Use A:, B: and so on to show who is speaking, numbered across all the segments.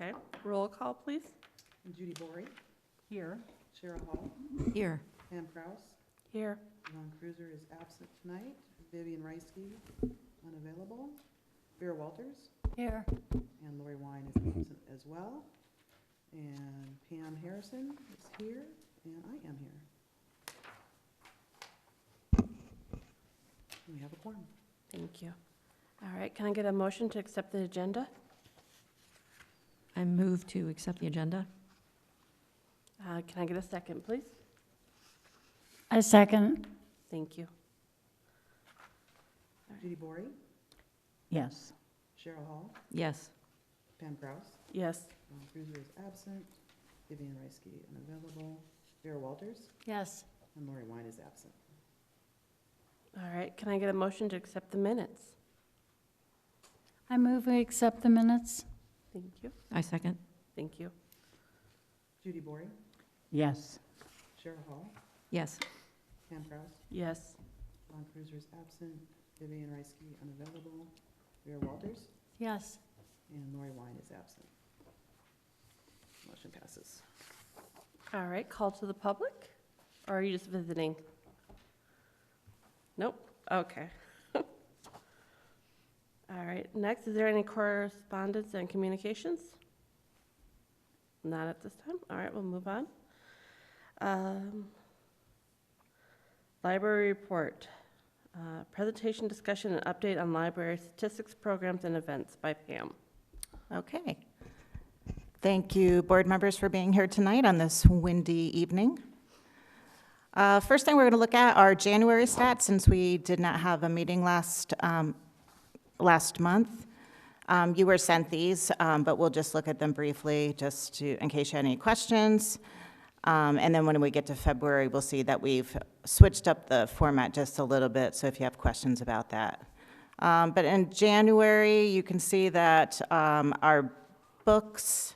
A: Okay, roll call, please.
B: Judy Bory,
A: Here.
B: Cheryl Hall,
C: Here.
B: Pam Kraus,
A: Here.
B: Ron Cruiser is absent tonight, Vivian Reisky, unavailable, Vera Walters,
C: Here.
B: and Lori Wine is absent as well. And Pam Harrison is here, and I am here. We have a quorum.
A: Thank you. All right, can I get a motion to accept the agenda?
C: I move to accept the agenda.
A: Can I get a second, please?
D: I second.
A: Thank you.
B: Judy Bory,
D: Yes.
B: Cheryl Hall,
C: Yes.
B: Pam Kraus,
A: Yes.
B: Ron Cruiser is absent, Vivian Reisky unavailable, Vera Walters,
D: Yes.
B: and Lori Wine is absent.
A: All right, can I get a motion to accept the minutes?
D: I move we accept the minutes.
A: Thank you.
C: I second.
A: Thank you.
B: Judy Bory,
D: Yes.
B: Cheryl Hall,
C: Yes.
B: Pam Kraus,
A: Yes.
B: Ron Cruiser is absent, Vivian Reisky unavailable, Vera Walters,
D: Yes.
B: and Lori Wine is absent. Motion passes.
A: All right, call to the public? Or are you just visiting? Nope, okay. All right, next, is there any correspondence and communications? Not at this time. All right, we'll move on. Library report. Presentation, discussion, and update on library statistics, programs, and events by Pam.
E: Okay. Thank you, board members, for being here tonight on this windy evening. First thing we're going to look at are January stats, since we did not have a meeting last month. You were sent these, but we'll just look at them briefly, just to, in case you had any questions. And then when we get to February, we'll see that we've switched up the format just a little bit, so if you have questions about that. But in January, you can see that our books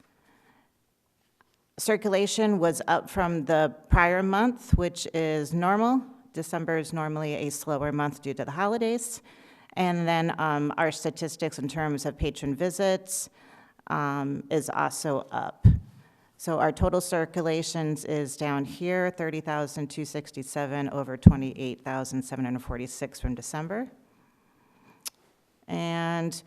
E: circulation was up from the prior month, which is normal. December is normally a slower month due to the holidays. And then our statistics in terms of patron visits is also up. So our total circulations is down here, 30,267 over 28,746 from December. And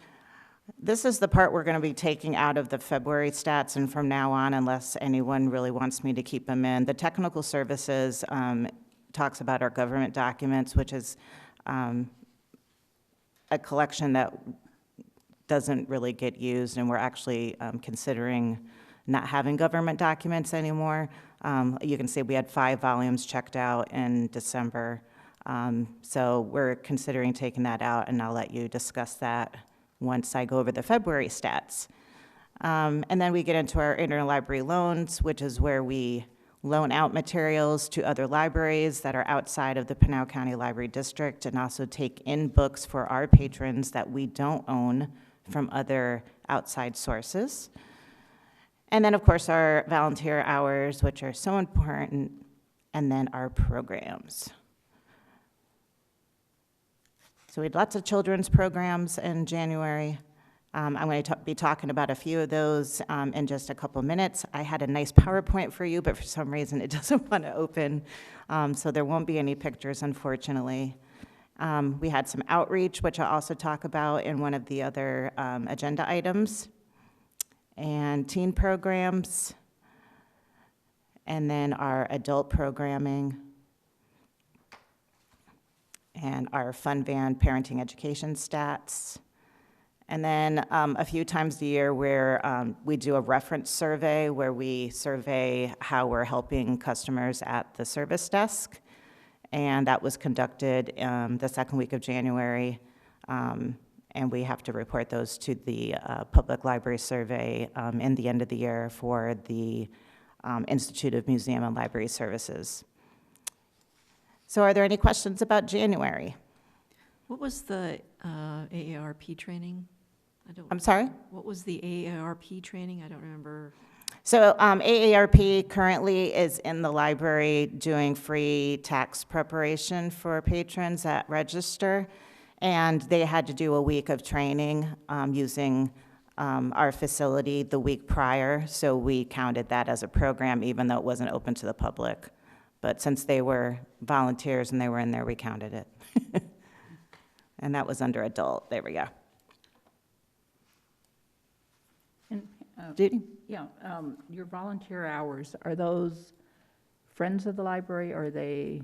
E: this is the part we're going to be taking out of the February stats, and from now on, unless anyone really wants me to keep them in. The technical services talks about our government documents, which is a collection that doesn't really get used, and we're actually considering not having government documents anymore. You can see we had 5 volumes checked out in December. So we're considering taking that out, and I'll let you discuss that once I go over the February stats. And then we get into our interlibrary loans, which is where we loan out materials to other libraries that are outside of the Pinal County Library District, and also take in books for our patrons that we don't own from other outside sources. And then, of course, our volunteer hours, which are so important, and then our programs. So we had lots of children's programs in January. I'm going to be talking about a few of those in just a couple minutes. I had a nice PowerPoint for you, but for some reason it doesn't want to open, so there won't be any pictures, unfortunately. We had some outreach, which I'll also talk about in one of the other agenda items, and teen programs, and then our adult programming, and our Fun Van parenting education stats. And then a few times a year where we do a reference survey where we survey how we're helping customers at the service desk. And that was conducted the second week of January. And we have to report those to the public library survey in the end of the year for the Institute of Museum and Library Services. So are there any questions about January?
C: What was the AARP training?
E: I'm sorry?
C: What was the AARP training? I don't remember.
E: So AARP currently is in the library doing free tax preparation for patrons that register. And they had to do a week of training using our facility the week prior, so we counted that as a program, even though it wasn't open to the public. But since they were volunteers and they were in there, we counted it. And that was under adult. There we go.
F: And,
E: Judy?
F: yeah, your volunteer hours, are those friends of the library, or are they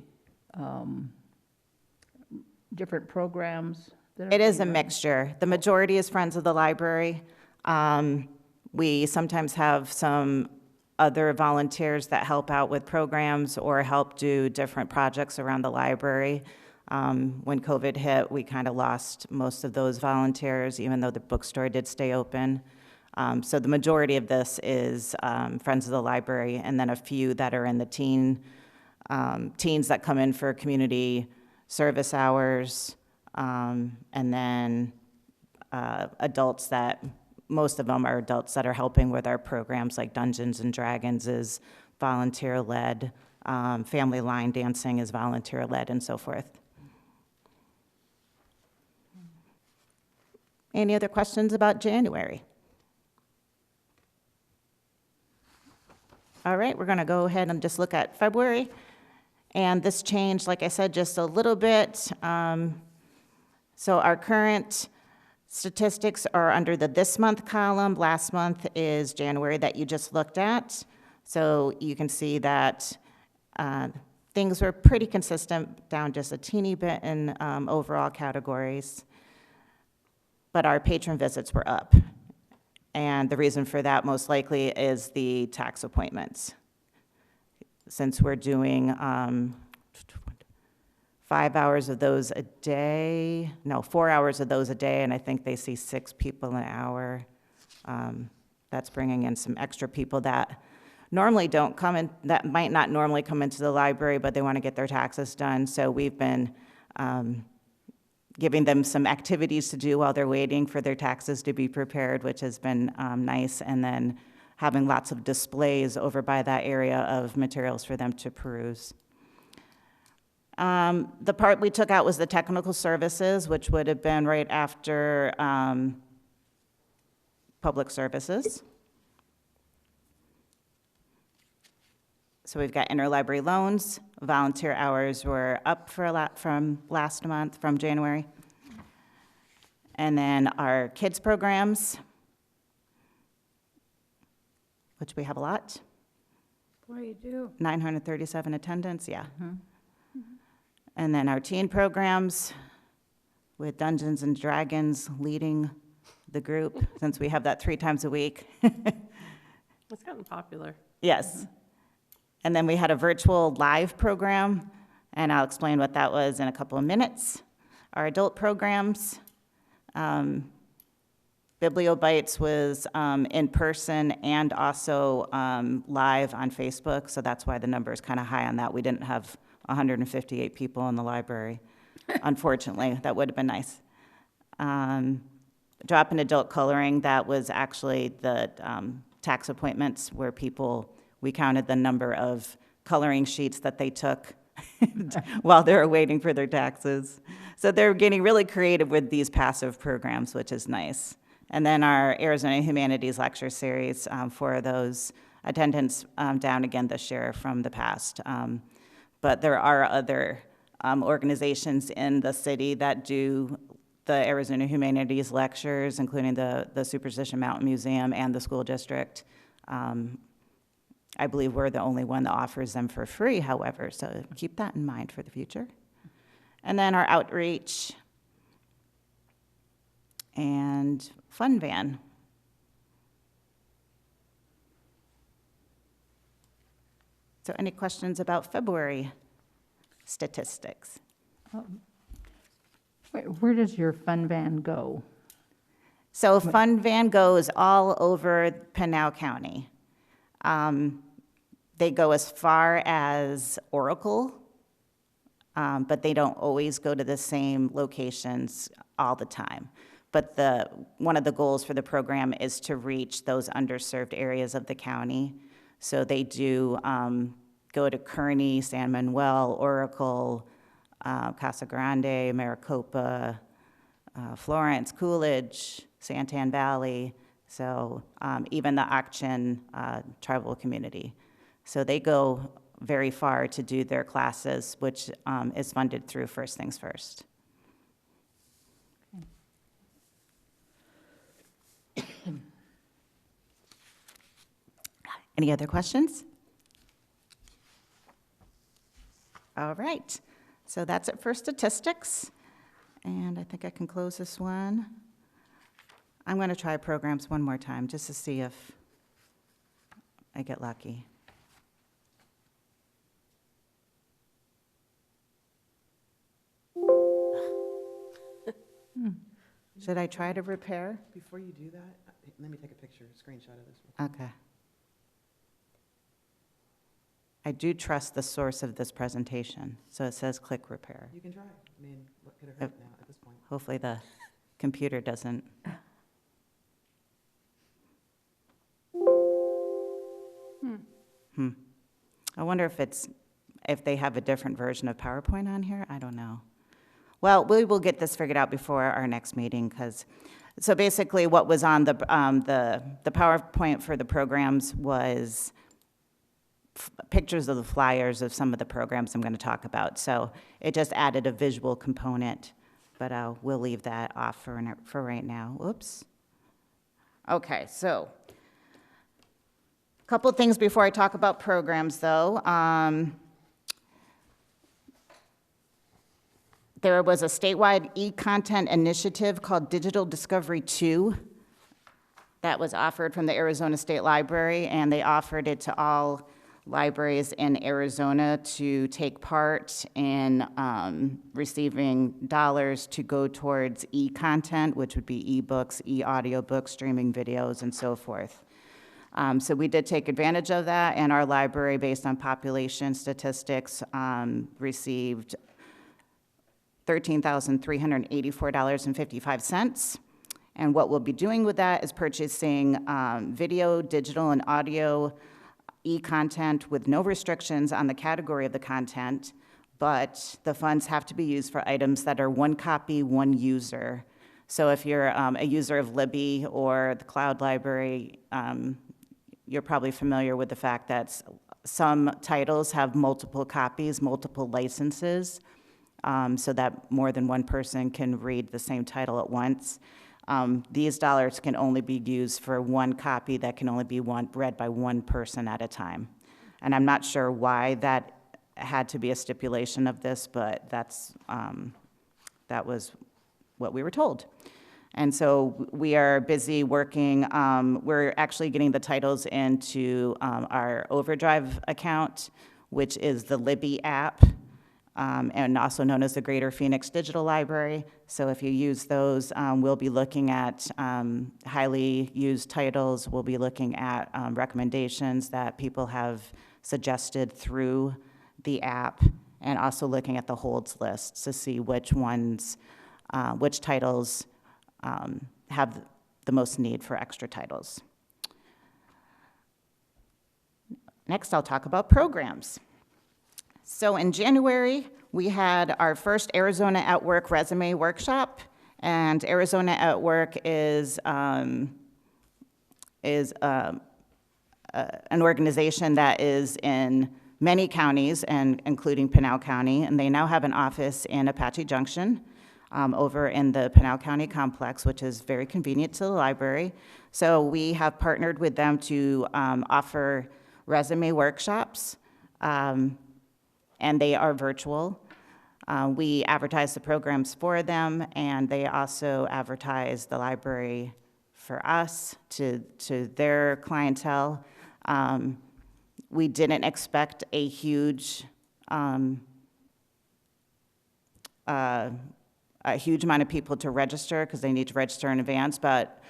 F: different programs? that are
E: It is a
F: being run?
E: mixture. The majority is Friends of the Library. We sometimes have some other volunteers that help out with programs or help do different projects around the library. When COVID hit, we kind of lost most of those volunteers, even though the bookstore did stay open. So the majority of this is Friends of the Library, and then a few that are in the teens that come in for community service hours, and then adults that, most of them are adults that are helping with our programs, like Dungeons and Dragons is volunteer-led, family line dancing is volunteer-led, and so forth. Any other questions about January? All right, we're going to go ahead and just look at February. And this changed, like I said, just a little bit. So our current statistics are under the this month column. Last month is January that you just looked at. So you can see that things were pretty consistent, down just a teeny bit in overall categories. But our patron visits were up. And the reason for that most likely is the tax appointments. Since we're doing 5 hours of those a day, no, 4 hours of those a day, and I think they see 6 people an hour. That's bringing in some extra people that normally don't come in, that might not normally come into the library, but they want to get their taxes done. So we've been giving them some activities to do while they're waiting for their taxes to be prepared, which has been nice, and then having lots of displays over by that area of materials for them to peruse. The part we took out was the technical services, which would have been right after public services. So we've got interlibrary loans. Volunteer hours were up for a lot from last month, from January. And then our kids programs, which we have a lot.
D: Boy, you do.
E: 937 attendance, yeah. And then our teen programs with Dungeons and Dragons leading the group, since we have that 3 times a week.
A: It's gotten popular.
E: Yes. And then we had a virtual live program, and I'll explain what that was in a couple of minutes. Our adult programs, Bibliobites was in person and also live on Facebook, so that's why the number is kind of high on that. We didn't have 158 people in the library, unfortunately. That would have been nice. Drop in adult coloring, that was actually the tax appointments where people, we counted the number of coloring sheets that they took while they were waiting for their taxes. So they're getting really creative with these passive programs, which is nice. And then our Arizona Humanities Lecture Series, for those attendance down again this year from the past. But there are other organizations in the city that do the Arizona Humanities Lectures, including the Superstition Mountain Museum and the school district. I believe we're the only one that offers them for free, however, so keep that in mind for the future. And then our outreach and Fun Van. So any questions about February statistics?
F: Where does your fun van go?
E: So Fun Van goes all over Pinal County. They go as far as Oracle, but they don't always go to the same locations all the time. But one of the goals for the program is to reach those underserved areas of the county. So they do go to Kearney, San Manuel, Oracle, Casa Grande, Maricopa, Florence, Coolidge, Santan Valley. So even the Auction tribal community. So they go very far to do their classes, which is funded through First Things First. Any other questions? All right, so that's it for statistics. And I think I can close this one. I'm going to try programs one more time just to see if I get lucky. Should I try to repair?
B: Before you do that, let me take a picture, screenshot of this one.
E: Okay. I do trust the source of this presentation, so it says click repair.
B: You can try. I mean, what could have hurt now at this point?
E: Hopefully the computer doesn't. I wonder if they have a different version of PowerPoint on here. I don't know. Well, we will get this figured out before our next meeting, so basically what was on the PowerPoint for the programs was pictures of the flyers of some of the programs I'm going to talk about. So it just added a visual component, but we'll leave that off for right now. Oops. Okay, so a couple of things before I talk about programs, though. There was a statewide e-content initiative called Digital Discovery 2 that was offered from the Arizona State Library, and they offered it to all libraries in Arizona to take part in receiving dollars to go towards e-content, which would be e-books, e-audiobooks, streaming videos, and so forth. So we did take advantage of that, and our library, based on population statistics, received $13,384.55. And what we'll be doing with that is purchasing video, digital, and audio e-content with no restrictions on the category of the content, but the funds have to be used for items that are one copy, one user. So if you're a user of Libby or the Cloud Library, you're probably familiar with the fact that some titles have multiple copies, multiple licenses, so that more than one person can read the same title at once. These dollars can only be used for one copy that can only be read by one person at a time. And I'm not sure why that had to be a stipulation of this, but that was what we were told. And so we are busy working. We're actually getting the titles into our Overdrive account, which is the Libby app, and also known as the Greater Phoenix Digital Library. So if you use those, we'll be looking at highly used titles. We'll be looking at recommendations that people have suggested through the app, and also looking at the holds lists to see which titles have the most need for extra titles. Next, I'll talk about programs. So in January, we had our first Arizona at Work resume workshop, and Arizona at Work is an organization that is in many counties, and including Pinal County, and they now have an office in Apache Junction, over in the Pinal County complex, which is very convenient to the library. So we have partnered with them to offer resume workshops, and they are virtual. We advertise the programs for them, and they also advertise the library for us to their clientele. We didn't expect a huge amount of people to register, because they need to register in advance, but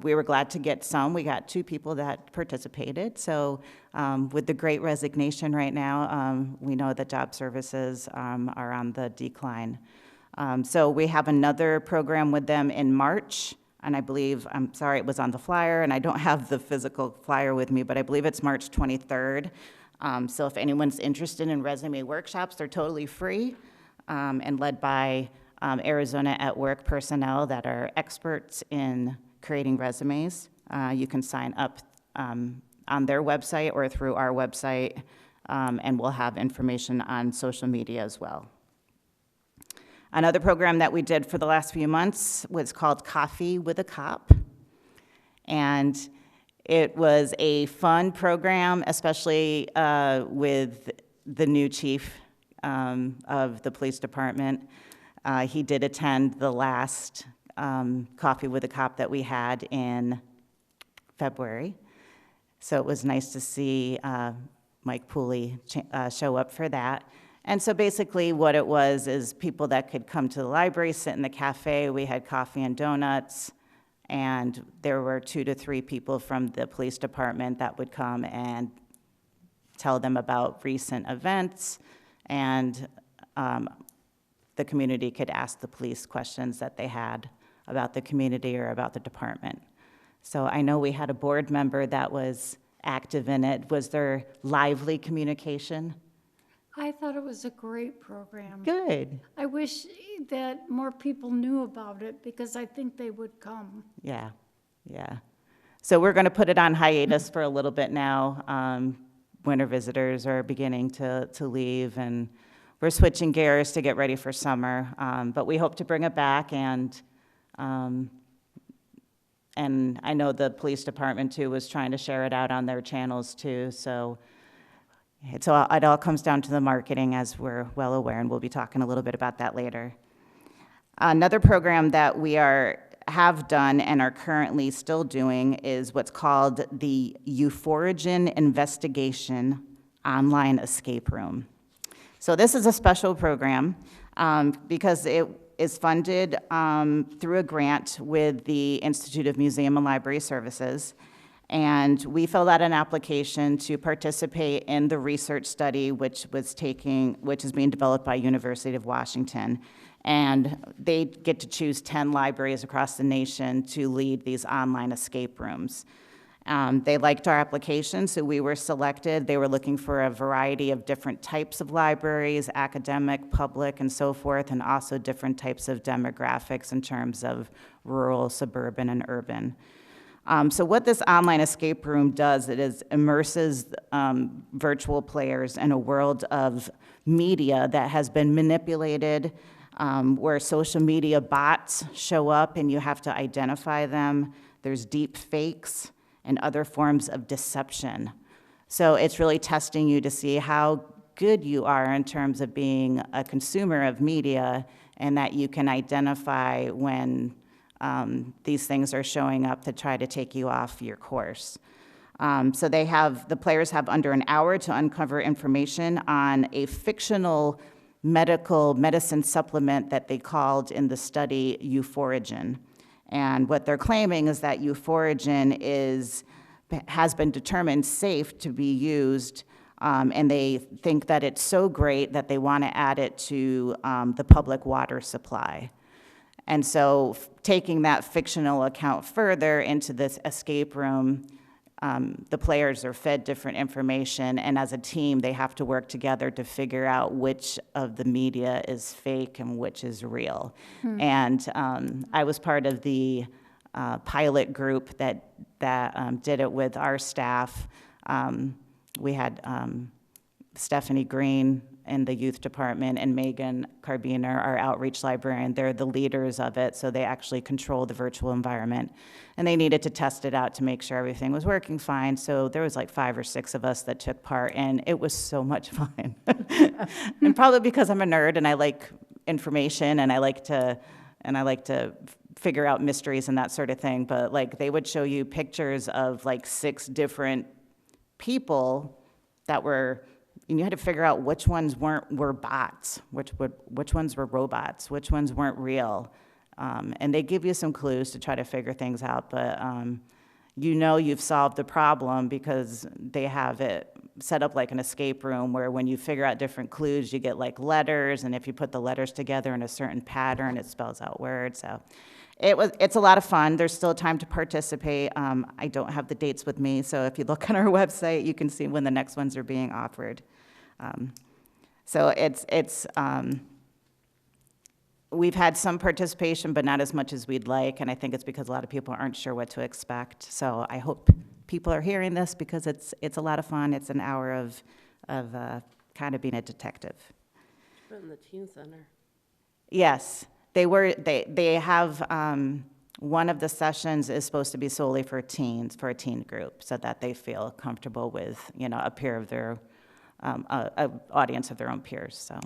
E: we were glad to get some. We got 2 people that participated. So with the Great Resignation right now, we know that job services are on the decline. So we have another program with them in March, and I believe, I'm sorry, it was on the flyer, and I don't have the physical flyer with me, but I believe it's March 23rd. So if anyone's interested in resume workshops, they're totally free, and led by Arizona at Work personnel that are experts in creating resumes. You can sign up on their website or through our website, and we'll have information on social media as well. Another program that we did for the last few months was called Coffee with a Cop. And it was a fun program, especially with the new chief of the police department. He did attend the last Coffee with a Cop that we had in February. So it was nice to see Mike Pooley show up for that. And so basically what it was is people that could come to the library, sit in the cafe. We had coffee and donuts, and there were 2 to 3 people from the police department that would come and tell them about recent events, and the community could ask the police questions that they had about the community or about the department. So I know we had a board member that was active in it. Was there lively communication?
D: I thought it was a great program.
E: Good.
D: I wish that more people knew about it because I think they would come.
E: Yeah, yeah. So we're going to put it on hiatus for a little bit now. Winter visitors are beginning to leave, and we're switching gears to get ready for summer. But we hope to bring it back, and I know the police department too was trying to share it out on their channels too. So it all comes down to the marketing, as we're well aware, and we'll be talking a little bit about that later. Another program that we have done and are currently still doing is what's called the Euphorian Investigation Online Escape Room. So this is a special program because it is funded through a grant with the Institute of Museum and Library Services. And we filled out an application to participate in the research study, which is being developed by University of Washington. And they get to choose 10 libraries across the nation to lead these online escape rooms. They liked our application, so we were selected. They were looking for a variety of different types of libraries, academic, public, and so forth, and also different types of demographics in terms of rural, suburban, and urban. So what this online escape room does, it is immerses virtual players in a world of media that has been manipulated, where social media bots show up and you have to identify them. There's deep fakes and other forms of deception. So it's really testing you to see how good you are in terms of being a consumer of media, and that you can identify when these things are showing up to try to take you off your course. So the players have under an hour to uncover information on a fictional medicine supplement that they called in the study Euphorian. And what they're claiming is that Euphorian has been determined safe to be used, and they think that it's so great that they want to add it to the public water supply. And so taking that fictional account further into this escape room, the players are fed different information, and as a team, they have to work together to figure out which of the media is fake and which is real. And I was part of the pilot group that did it with our staff. We had Stephanie Green in the youth department and Megan Carbiner, our outreach librarian. They're the leaders of it, so they actually control the virtual environment. And they needed to test it out to make sure everything was working fine. So there was like 5 or 6 of us that took part, and it was so much fun. And probably because I'm a nerd and I like information and I like to figure out mysteries and that sort of thing. But like they would show you pictures of like 6 different people that were, and you had to figure out which ones were bots, which ones were robots, which ones weren't real. And they give you some clues to try to figure things out, but you know you've solved the problem because they have it set up like an escape room where when you figure out different clues, you get like letters, and if you put the letters together in a certain pattern, it spells out words. So it's a lot of fun. There's still time to participate. I don't have the dates with me, so if you look on our website, you can see when the next ones are being offered. So We've had some participation, but not as much as we'd like, and I think it's because a lot of people aren't sure what to expect. So I hope people are hearing this because it's a lot of fun. It's an hour of kind of being a detective.
A: Put in the teen center.
E: Yes, they have, one of the sessions is supposed to be solely for teens, for a teen group, so that they feel comfortable with, a peer of their, a audience of their own peers, so.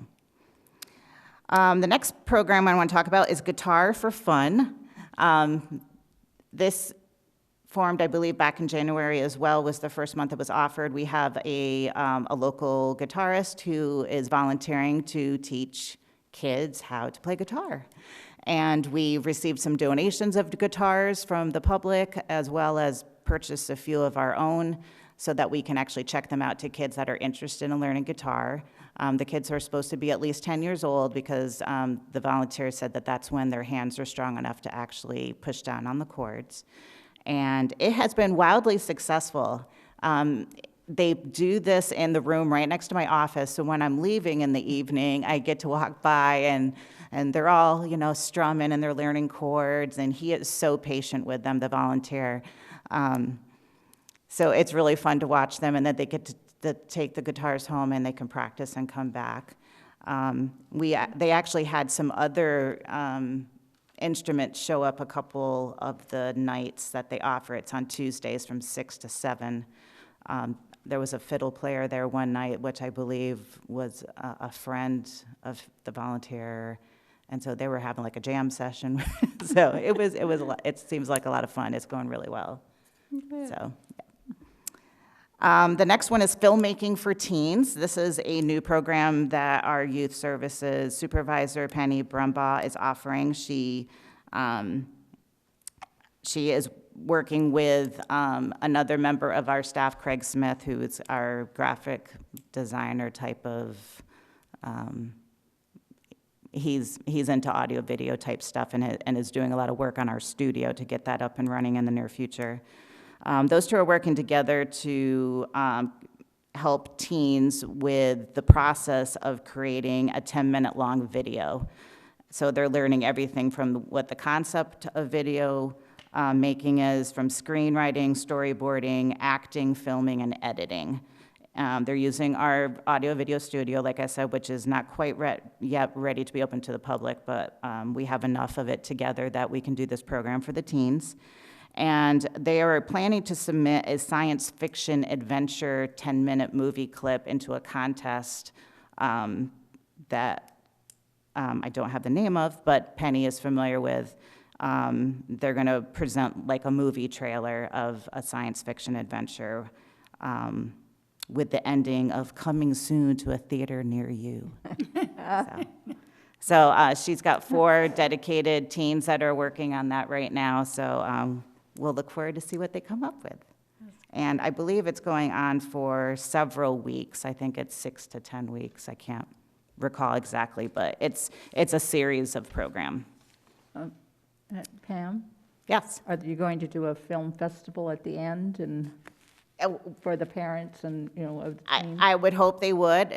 E: The next program I want to talk about is Guitar for Fun. This formed, I believe, back in January as well, was the first month it was offered. We have a local guitarist who is volunteering to teach kids how to play guitar. And we received some donations of guitars from the public, as well as purchased a few of our own so that we can actually check them out to kids that are interested in learning guitar. The kids are supposed to be at least 10 years old because the volunteers said that that's when their hands are strong enough to actually push down on the chords. And it has been wildly successful. They do this in the room right next to my office, so when I'm leaving in the evening, I get to walk by and they're all, strumming and they're learning chords, and he is so patient with them, the volunteer. So it's really fun to watch them, and then they get to take the guitars home and they can practice and come back. They actually had some other instruments show up a couple of the nights that they offer. It's on Tuesdays from 6 to 7. There was a fiddle player there one night, which I believe was a friend of the volunteer, and so they were having like a jam session. So it seems like a lot of fun. It's going really well. So. The next one is Filmmaking for Teens. This is a new program that our youth services supervisor, Penny Brumbaugh, is offering. She is working with another member of our staff, Craig Smith, who is our graphic designer type of, he's into audio video type stuff and is doing a lot of work on our studio to get that up and running in the near future. Those two are working together to help teens with the process of creating a 10-minute long video. So they're learning everything from what the concept of video making is, from screenwriting, storyboarding, acting, filming, and editing. They're using our audio video studio, like I said, which is not quite yet ready to be open to the public, but we have enough of it together that we can do this program for the teens. And they are planning to submit a science fiction adventure 10-minute movie clip into a contest that I don't have the name of, but Penny is familiar with. They're going to present like a movie trailer of a science fiction adventure with the ending of coming soon to a theater near you. So she's got 4 dedicated teens that are working on that right now. So we'll look forward to see what they come up with. And I believe it's going on for several weeks. I think it's 6 to 10 weeks. I can't recall exactly, but it's a series of program.
F: Pam,
E: Yes.
F: are you going to do a film festival at the end and for the parents and, of the teens?
E: I would hope they would.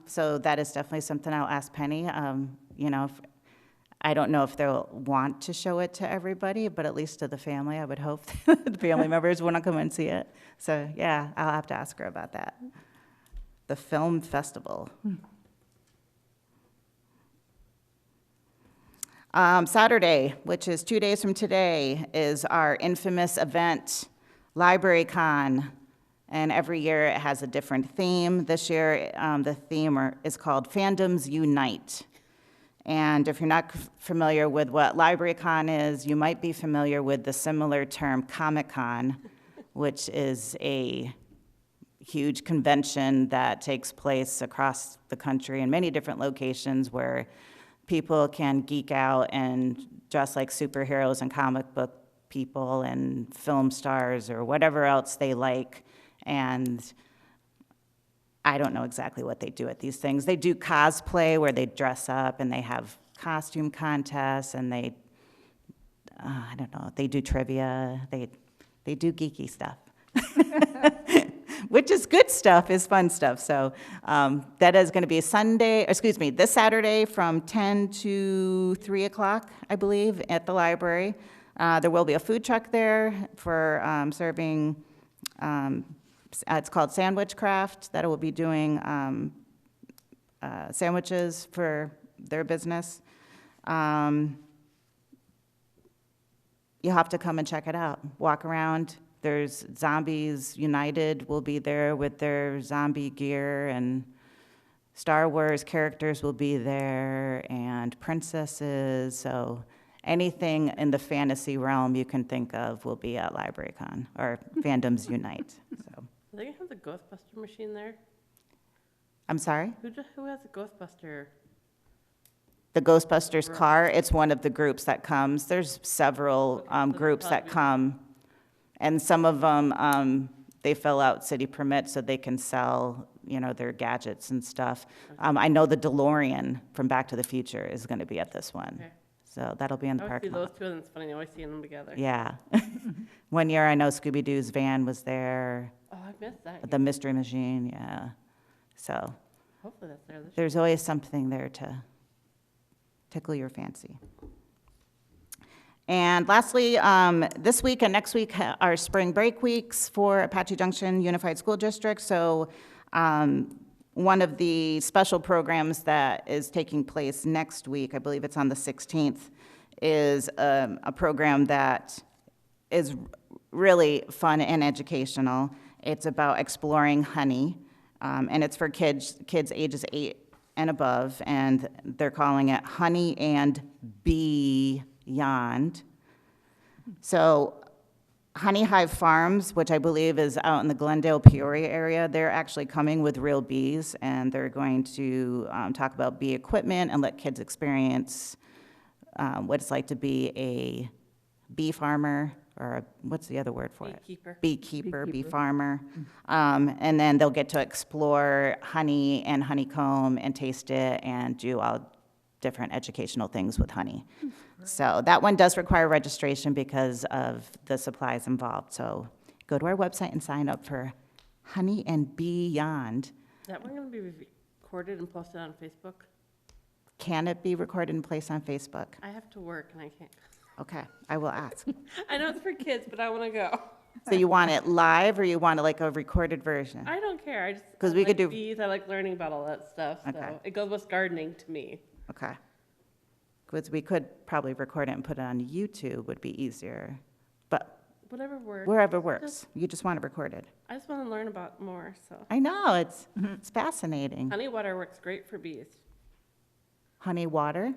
E: So that is definitely something I'll ask Penny. I don't know if they'll want to show it to everybody, but at least to the family, I would hope the family members want to come and see it. So yeah, I'll have to ask her about that. The film festival. Saturday, which is 2 days from today, is our infamous event, LibraryCon. And every year it has a different theme. This year, the theme is called Fandoms Unite. And if you're not familiar with what LibraryCon is, you might be familiar with the similar term Comic-Con, which is a huge convention that takes place across the country in many different locations where people can geek out and dress like superheroes and comic book people and film stars or whatever else they like. And I don't know exactly what they do at these things. They do cosplay where they dress up and they have costume contests and they, I don't know, they do trivia. They do geeky stuff. which is good stuff, is fun stuff. So that is going to be this Saturday from 10 to 3 o'clock, I believe, at the library. There will be a food truck there for serving, it's called Sandwich Craft, that will be doing sandwiches for their business. You'll have to come and check it out. Walk around. There's Zombies United will be there with their zombie gear, and Star Wars characters will be there, and princesses. So anything in the fantasy realm you can think of will be at LibraryCon, or Fandoms Unite. So,
A: Are they gonna have the Ghostbuster machine there?
E: I'm sorry?
A: Who has a Ghostbuster?
E: The Ghostbusters car, it's one of the groups that comes. There's several groups that come, and some of them, they fill out city permits so they can sell, their gadgets and stuff. I know the DeLorean from Back to the Future is going to be at this one.
A: Okay.
E: So that'll be in the
A: I always see
E: parking
A: those
E: lot.
A: two, and it's funny, I always see them together.
E: Yeah. One year, I know Scooby-Doo's van was there,
A: Oh, I missed that.
E: the Mystery Machine, yeah. So
A: Hopefully that's there this year.
E: there's always something there to tickle your fancy. And lastly, this week and next week are spring break weeks for Apache Junction Unified School District. So one of the special programs that is taking place next week, I believe it's on the 16th, is a program that is really fun and educational. It's about exploring honey, and it's for kids ages 8 and above, and they're calling it Honey and Beyond. So Honey Hive Farms, which I believe is out in the Glendale, Peoria area, they're actually coming with real bees, and they're going to talk about bee equipment and let kids experience what it's like to be a bee farmer, or what's the other word for it?
A: Beekeeper.
E: Bee farmer. And then they'll get to explore honey and honeycomb and taste it and do all different educational things with honey. So that one does require registration because of the supplies involved. So go to our website and sign up for Honey and Beyond.
A: Is that one going to be recorded and posted on Facebook?
E: Can it be recorded and placed on Facebook?
A: I have to work and I can't.
E: Okay, I will ask.
A: I know it's for kids, but I want to go.
E: So you want it live, or you want it like a recorded version?
A: I don't care. I just
E: 'Cause
A: I
E: we could
A: like
E: do-
A: bees. I like learning about all that stuff. So
E: Okay.
A: it goes with gardening to me.
E: Okay. Because we could probably record it and put it on YouTube, would be easier. But
A: Whatever works.
E: wherever works, you just want it recorded.
A: I just want to learn about more. So
E: I know, it's fascinating.
A: honey water works great for bees.
E: Honey water?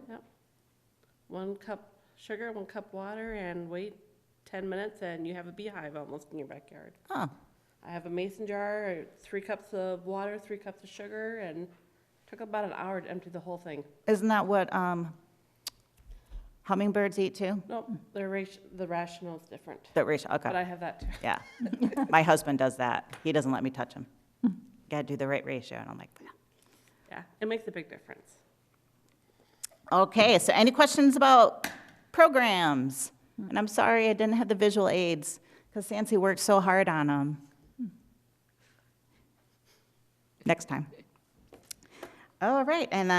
A: 1 cup sugar, 1 cup water, and wait 10 minutes, and you have a beehive almost in your backyard.
E: Oh,
A: I have a mason jar, 3 cups of water, 3 cups of sugar, and took about an hour to empty the whole thing.
E: isn't that what hummingbirds eat too?
A: Nope, the rational is different,
E: The ratio,
A: but I
E: okay,
A: have that too.
E: yeah. My husband does that. He doesn't let me touch him. Gotta do the right ratio, and I'm like, yeah.
A: Yeah, it makes a big difference.
E: Okay, so any questions about programs? And I'm sorry I didn't have the visual aids, because Sancy worked so hard on them. Next time. All right, and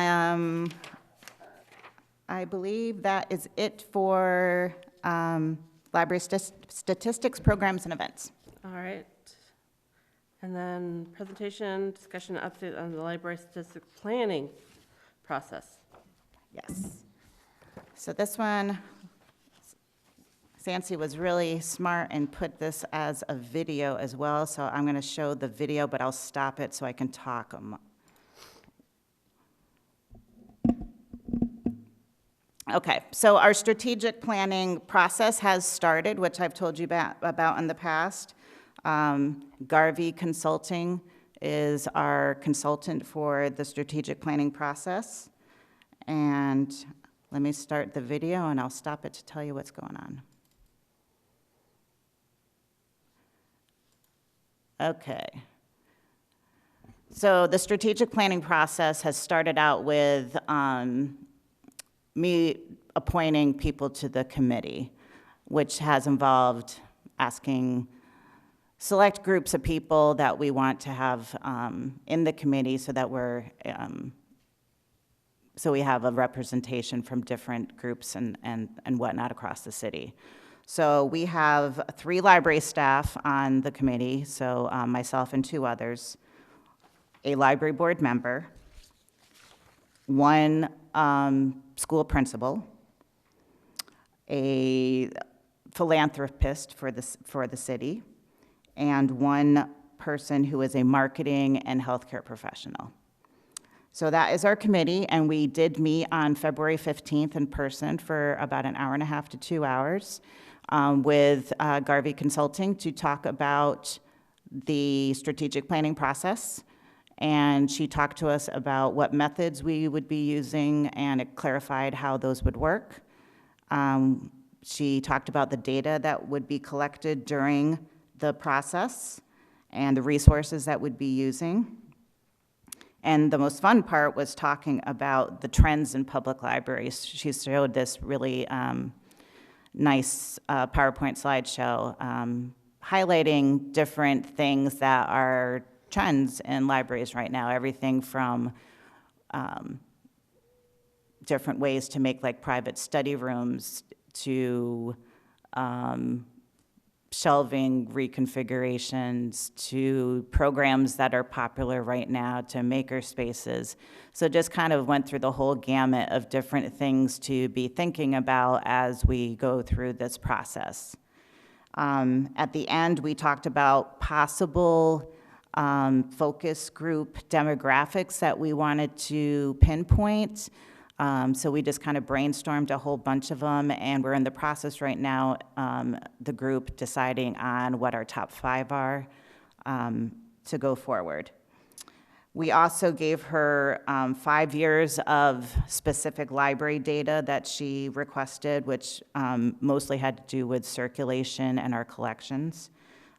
E: I believe that is it for library statistics, programs, and events.
A: All right. And then presentation, discussion, update on the library statistics planning process.
E: Yes. So this one, Sancy was really smart and put this as a video as well, so I'm going to show the video, but I'll stop it so I can talk. Okay, so our strategic planning process has started, which I've told you about in the past. Garvey Consulting is our consultant for the strategic planning process. And let me start the video, and I'll stop it to tell you what's going on. Okay. So the strategic planning process has started out with me appointing people to the committee, which has involved asking select groups of people that we want to have in the committee so that so we have a representation from different groups and whatnot across the city. So we have 3 library staff on the committee, so myself and 2 others, a library board member, 1 school principal, a philanthropist for the city, and 1 person who is a marketing and healthcare professional. So that is our committee, and we did meet on February 15th in person for about an hour and a half to 2 hours with Garvey Consulting to talk about the strategic planning process. And she talked to us about what methods we would be using, and it clarified how those would work. She talked about the data that would be collected during the process and the resources that we'd be using. And the most fun part was talking about the trends in public libraries. She showed this really nice PowerPoint slideshow highlighting different things that are trends in libraries right now, everything from different ways to make like private study rooms to shelving reconfigurations to programs that are popular right now to maker spaces. So just kind of went through the whole gamut of different things to be thinking about as we go through this process. At the end, we talked about possible focus group demographics that we wanted to pinpoint. So we just kind of brainstormed a whole bunch of them, and we're in the process right now, the group deciding on what our top 5 are to go forward. We also gave her 5 years of specific library data that she requested, which mostly had to do with circulation and our collections.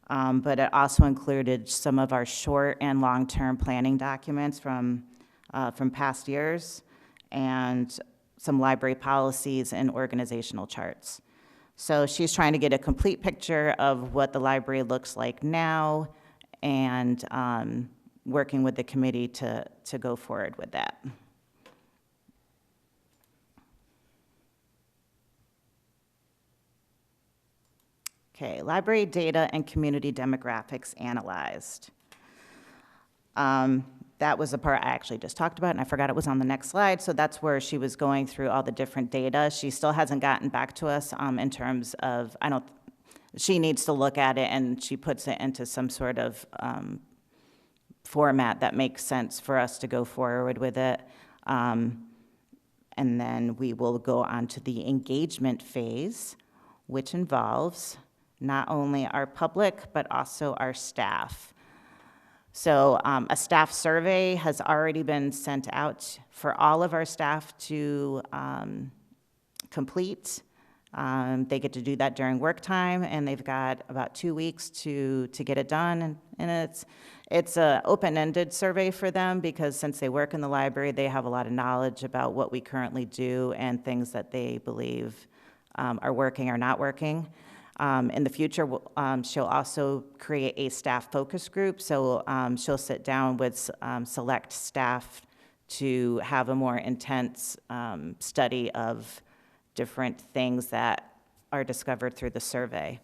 E: But it also included some of our short and long-term planning documents from past years, and some library policies and organizational charts. So she's trying to get a complete picture of what the library looks like now, and working with the committee to go forward with that. Okay, library data and community demographics analyzed. That was the part I actually just talked about, and I forgot it was on the next slide. So that's where she was going through all the different data. She still hasn't gotten back to us in terms of, she needs to look at it, and she puts it into some sort of format that makes sense for us to go forward with it. And then we will go on to the engagement phase, which involves not only our public, but also our staff. So a staff survey has already been sent out for all of our staff to complete. They get to do that during work time, and they've got about 2 weeks to get it done. And it's an open-ended survey for them, because since they work in the library, they have a lot of knowledge about what we currently do and things that they believe are working or not working. In the future, she'll also create a staff focus group, so she'll sit down with select staff to have a more intense study of different things that are discovered through the survey.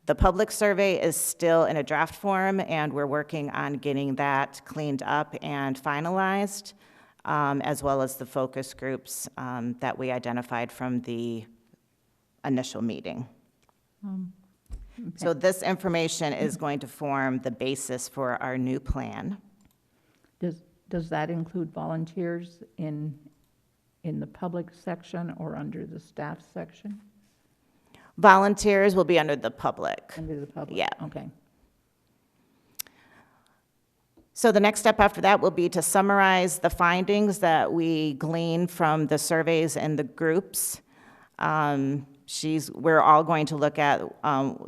E: The public survey is still in a draft form, and we're working on getting that cleaned up and finalized, as well as the focus groups that we identified from the initial meeting.
F: Okay.
E: So this information is going to form the basis for our new plan.
F: Does that include volunteers in the public section or under the staff section?
E: Volunteers will be under the public.
F: Under the public?
E: Yeah.
F: Okay.
E: So the next step after that will be to summarize the findings that we gleaned from the surveys and the groups. We're all going to look at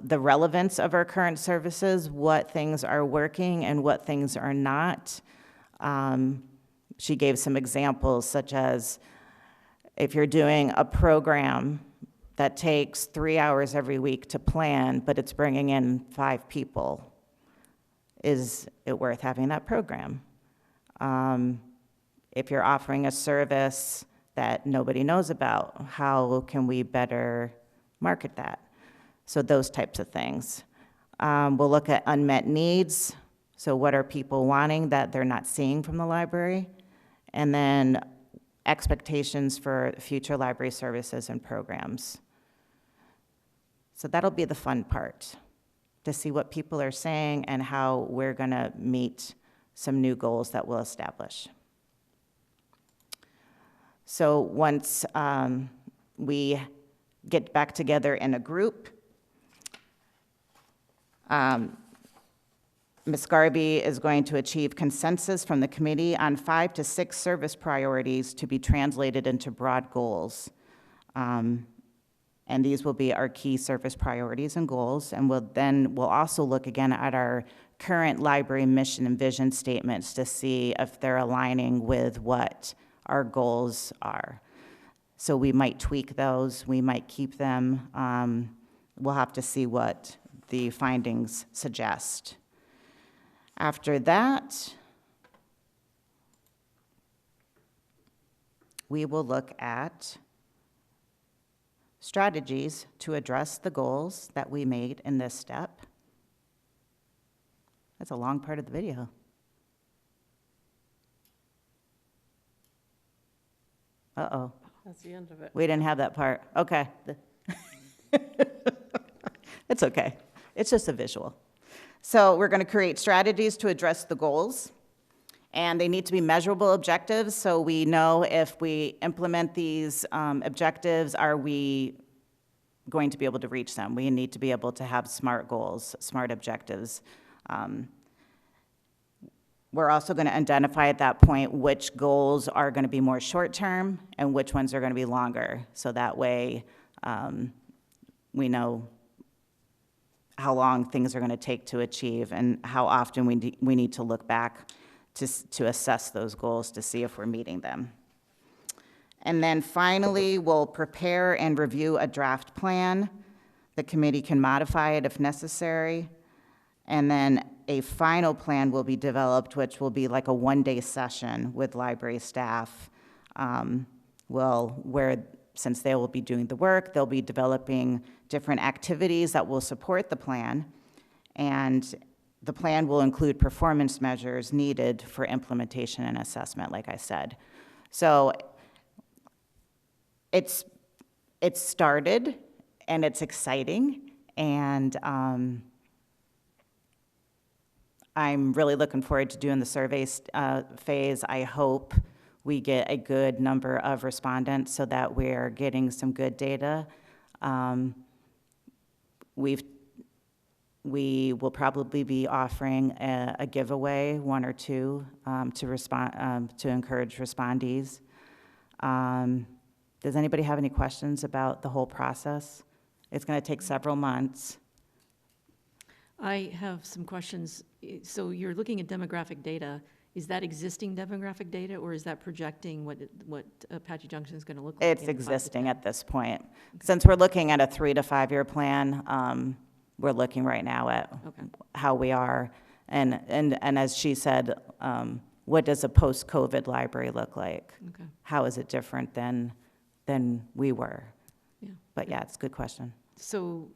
E: the relevance of our current services, what things are working and what things are not. She gave some examples, such as if you're doing a program that takes 3 hours every week to plan, but it's bringing in 5 people. Is it worth having that program? If you're offering a service that nobody knows about, how can we better market that? So those types of things. We'll look at unmet needs. So what are people wanting that they're not seeing from the library? And then expectations for future library services and programs. So that'll be the fun part, to see what people are saying and how we're gonna meet some new goals that we'll establish. So once we get back together in a group, Ms. Garvey is going to achieve consensus from the committee on 5 to 6 service priorities to be translated into broad goals. And these will be our key service priorities and goals. And we'll also look again at our current library mission and vision statements to see if they're aligning with what our goals are. So we might tweak those, we might keep them. We'll have to see what the findings suggest. After that, we will look at strategies to address the goals that we made in this step. That's a long part of the video. Uh-oh,
A: That's the end of it.
E: we didn't have that part. Okay. It's okay. It's just a visual. So we're going to create strategies to address the goals, and they need to be measurable objectives, so we know if we implement these objectives, are we going to be able to reach them? We need to be able to have SMART goals, SMART objectives. We're also going to identify at that point which goals are going to be more short-term and which ones are going to be longer, so that way we know how long things are going to take to achieve and how often we need to look back to assess those goals to see if we're meeting them. And then finally, we'll prepare and review a draft plan. The committee can modify it if necessary. And then a final plan will be developed, which will be like a one-day session with library staff. Since they will be doing the work, they'll be developing different activities that will support the plan. And the plan will include performance measures needed for implementation and assessment, like I said. So it's started, and it's exciting, and I'm really looking forward to doing the survey phase. I hope we get a good number of respondents so that we're getting some good data. We will probably be offering a giveaway, 1 or 2, to encourage respondees. Does anybody have any questions about the whole process? It's going to take several months.
C: I have some questions. So you're looking at demographic data. Is that existing demographic data, or is that projecting what Apache Junction is going to look like?
E: It's
C: in 5 to
E: existing
C: 10?
E: at this point. Okay. Since we're looking at a 3 to 5 year plan, we're looking right now at how we are. And as she said, what does a post-COVID library look like?
C: Okay.
E: How is it different than we were?
C: Yeah.
E: But yeah, it's a good question.
C: So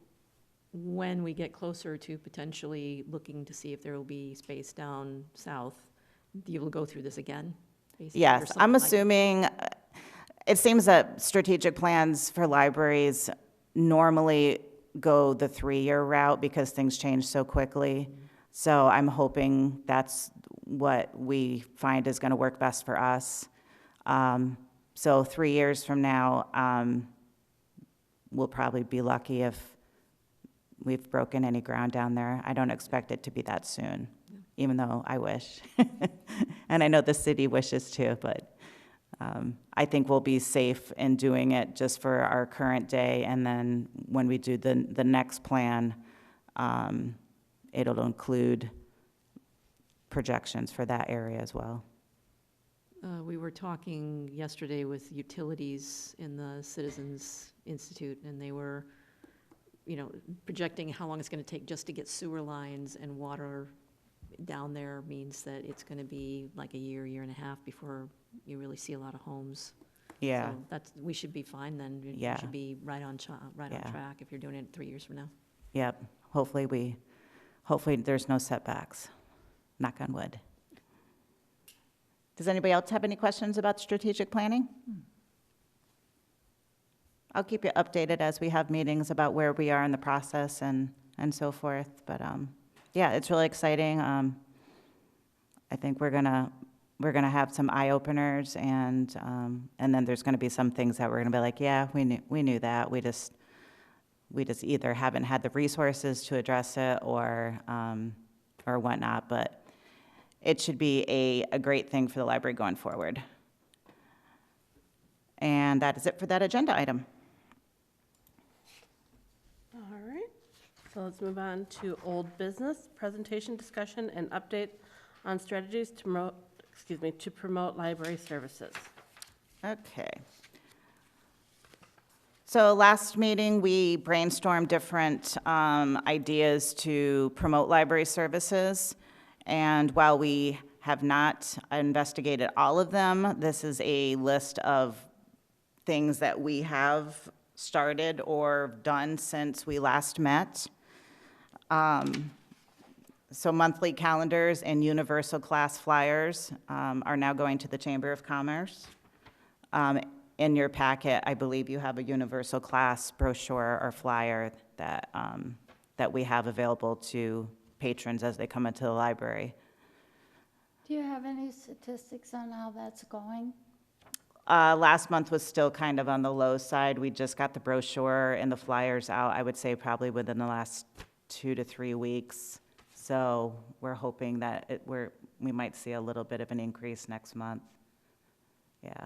C: when we get closer to potentially looking to see if there will be space down south, you will go through this again? Basically, or
E: Yes,
C: something
E: I'm
C: like-
E: assuming, it seems that strategic plans for libraries normally go the 3-year route because things change so quickly. So I'm hoping that's what we find is going to work best for us. So 3 years from now, we'll probably be lucky if we've broken any ground down there. I don't expect it to be that soon, even though I wish. And I know the city wishes too, but I think we'll be safe in doing it just for our current day, and then when we do the next plan, it'll include projections for that area as well.
C: We were talking yesterday with utilities in the Citizens Institute, and they were, projecting how long it's going to take just to get sewer lines and water down there means that it's going to be like a year, year and a half before you really see a lot of homes.
E: Yeah,
C: So we should be fine then. We
E: Yeah.
C: should be right on
E: Yeah.
C: track if you're doing it 3 years from now.
E: yep. Hopefully there's no setbacks. Knock on wood. Does anybody else have any questions about strategic planning? I'll keep you updated as we have meetings about where we are in the process and so forth. But yeah, it's really exciting. I think we're gonna have some eye openers, and then there's gonna be some things that we're gonna be like, yeah, we knew that. We just either haven't had the resources to address it or whatnot. But it should be a great thing for the library going forward. And that is it for that agenda item.
A: All right, so let's move on to old business, presentation, discussion, and update on strategies to promote library services.
E: Okay. So last meeting, we brainstormed different ideas to promote library services. And while we have not investigated all of them, this is a list of things that we have started or done since we last met. So monthly calendars and universal class flyers are now going to the Chamber of Commerce. In your packet, I believe you have a universal class brochure or flyer that we have available to patrons as they come into the library.
D: Do you have any statistics on how that's going?
E: Last month was still kind of on the low side. We just got the brochure and the flyers out, I would say probably within the last 2 to 3 weeks. So we're hoping that we might see a little bit of an increase next month. Yeah.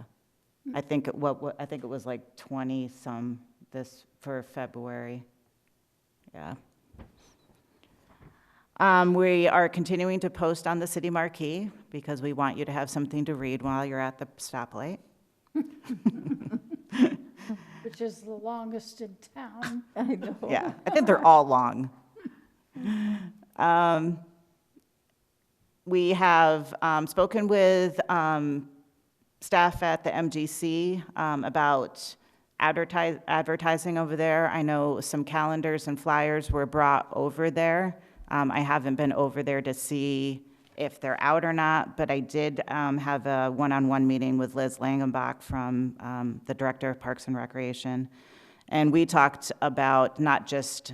E: I think it was like 20 some for February. Yeah. We are continuing to post on the city marquee because we want you to have something to read while you're at the stoplight.
D: Which is the longest in town.
F: I know.
E: Yeah, I think they're all long. We have spoken with staff at the MGC about advertising over there. I know some calendars and flyers were brought over there. I haven't been over there to see if they're out or not, but I did have a one-on-one meeting with Liz Langenbach from the Director of Parks and Recreation. And we talked about not just